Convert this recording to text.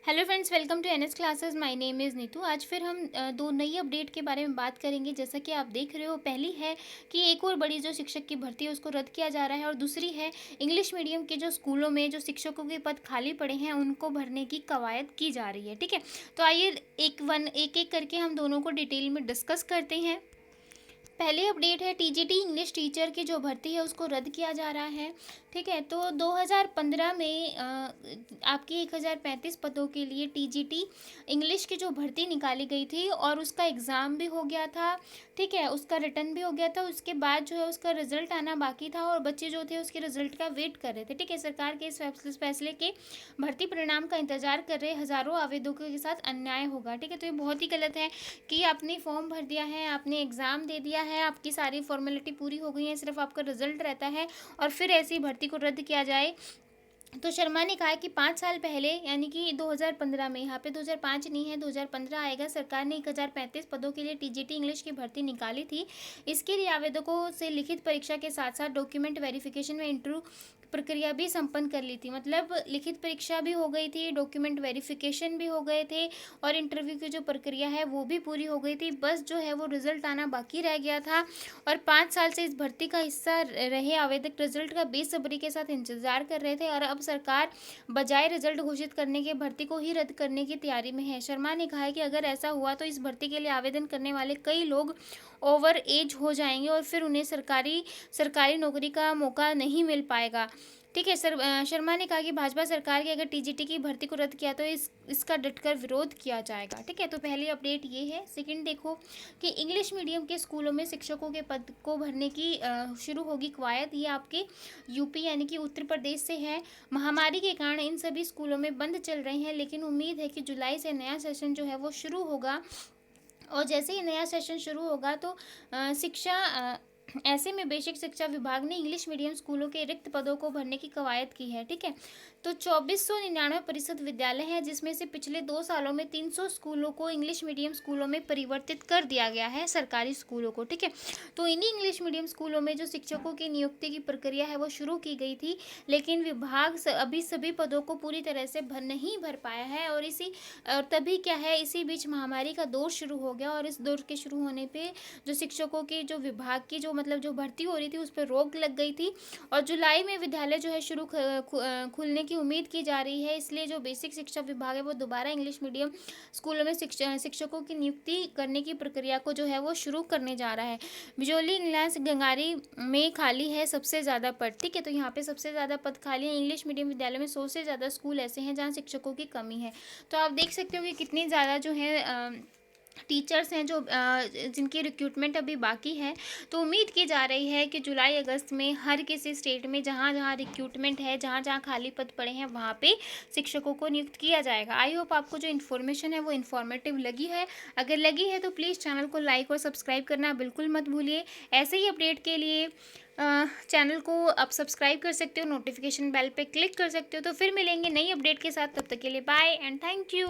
Hello friends, welcome to NS classes. My name is Neetu. आज फिर हम दो नई अपडेट के बारे में बात करेंगे। जैसा कि आप देख रहे हो, पहली है कि एक और बड़ी जो शिक्षक की भर्ती है उसको रद्द किया जा रहा है, और दूसरी है इंग्लिश मीडियम के जो स्कूलों में जो शिक्षकों के पद खाली पड़े हैं उनको भरने की कवायद की जा रही है। ठीक है, तो आइए एक एक करके हम दोनों को डिटेल में डिस्कस करते हैं। पहली अपडेट है, टीजीटी इंग्लिश टीचर की जो भर्ती है उसको रद्द किया जा रहा है। ठीक है, तो 2015 में आपकी 1035 पदों के लिए टीजीटी इंग्लिश की जो भर्ती निकाली गई थी और उसका एग्ज़ाम भी हो गया था। ठीक है, उसका रिटर्न भी हो गया था। उसके बाद जो है उसका रिजल्ट आना बाकी था और बच्चे जो थे उसके रिजल्ट का वेट कर रहे थे। ठीक है, सरकार के इस फैसले के भर्ती परिणाम का इंतजार कर रहे हज़ारों आवेदकों के साथ अन्याय होगा। ठीक है, तो ये बहुत ही गलत है कि आपने फॉर्म भर दिया है, आपने एग्ज़ाम दे दिया है, आपकी सारी फॉर्मेलिटी पूरी हो गई है, सिर्फ आपका रिजल्ट रहता है और फिर ऐसी भर्ती को रद्द किया जाए। तो शर्मा ने कहा कि 5 साल पहले, यानी कि 2015 में, यहाँ पे 2005 नहीं है 2015 आएगा, सरकार ने 1035 पदों के लिए टीजीटी इंग्लिश की भर्ती निकाली थी। इसके लिए आवेदकों से लिखित परीक्षा के साथ साथ डॉक्यूमेंट वेरिफिकेशन में इंटरव्यू प्रक्रिया भी संपन्न कर ली थी। मतलब लिखित परीक्षा भी हो गई थी, डॉक्यूमेंट वेरिफिकेशन भी हो गए थे और इंटरव्यू की जो प्रक्रिया है वो भी पूरी हो गई थी। बस जो है वो रिजल्ट आना बाकी रह गया था और 5 साल से इस भर्ती का हिस्सा रहे आवेदक रिजल्ट का बेसब्री के साथ इंतजार कर रहे थे, और अब सरकार बजाय रिजल्ट घोषित करने के भर्ती को ही रद्द करने की तैयारी में है। शर्मा ने कहा है कि अगर ऐसा हुआ तो इस भर्ती के लिए आवेदन करने वाले कई लोग ओवर एज हो जाएंगे और फिर उन्हें सरकारी नौकरी का मौका नहीं मिल पाएगा। ठीक है, शर्मा ने कहा कि भाजपा सरकार की अगर टीजीटी की भर्ती को रद्द किया तो इसका डटकर विरोध किया जाएगा। ठीक है, तो पहली अपडेट ये है। सेकंड देखो कि इंग्लिश मीडियम के स्कूलों में शिक्षकों के पद को भरने की शुरू होगी कवायद। ये आपके यूपी यानी कि उत्तर प्रदेश से है। महामारी के कारण इन सभी स्कूलों में बंद चल रहे हैं, लेकिन उम्मीद है कि जुलाई से नया सेशन जो है वो शुरू होगा, और जैसे ही नया सेशन शुरू होगा तो ऐसे में बेसिक शिक्षा विभाग ने इंग्लिश मीडियम स्कूलों के रिक्त पदों को भरने की कवायद की है। ठीक है, तो 2499 परिषद विद्यालय हैं, जिसमें से पिछले 2 सालों में 300 स्कूलों को इंग्लिश मीडियम स्कूलों में परिवर्तित कर दिया गया है, सरकारी स्कूलों को। ठीक है, तो इन्हीं इंग्लिश मीडियम स्कूलों में जो शिक्षकों की नियुक्ति की प्रक्रिया है वो शुरू की गई थी, लेकिन विभाग अभी सभी पदों को पूरी तरह से नहीं भर पाया है। और तभी क्या है, इसी बीच महामारी का दौर शुरू हो गया और इस दौर के शुरू होने पे जो शिक्षकों के जो विभाग की जो मतलब जो भर्ती हो रही थी उस पर रोक लग गई थी, और जुलाई में विद्यालय जो है खुलने की उम्मीद की जा रही है। इसलिए जो बेसिक शिक्षा विभाग है वो दोबारा इंग्लिश मीडियम स्कूलों में शिक्षकों की नियुक्ति करने की प्रक्रिया को जो है वो शुरू करने जा रहा है। बिजौली, इंग्लैंड, गंगारी में खाली है सबसे ज़्यादा पद। ठीक है, तो यहाँ पे सबसे ज़्यादा पद खाली है। इंग्लिश मीडियम विद्यालय में 100 से ज़्यादा स्कूल ऐसे हैं जहाँ शिक्षकों की कमी है। तो आप देख सकते हो कि कितनी ज़्यादा जो है टीचर्स हैं जो जिनकी रिक्रूटमेंट अभी बाकी है। तो उम्मीद की जा रही है कि जुलाई अगस्त में हर किसी स्टेट में जहाँ जहाँ रिक्रूटमेंट है, जहाँ जहाँ खाली पद पड़े हैं, वहाँ पे शिक्षकों को नियुक्त किया जाएगा। आई होप आपको जो इन्फॉर्मेशन है वो इन्फॉर्मेटिव लगी है। अगर लगी है तो प्लीज़ चैनल को लाइक और सब्सक्राइब करना बिल्कुल मत भूलिए। ऐसे ही अपडेट के लिए चैनल को आप सब्सक्राइब कर सकते हो, नोटिफिकेशन बेल पे क्लिक कर सकते हो। तो फिर मिलेंगे नई अपडेट के साथ, तब तक के लिए बाय एंड थैंक यू।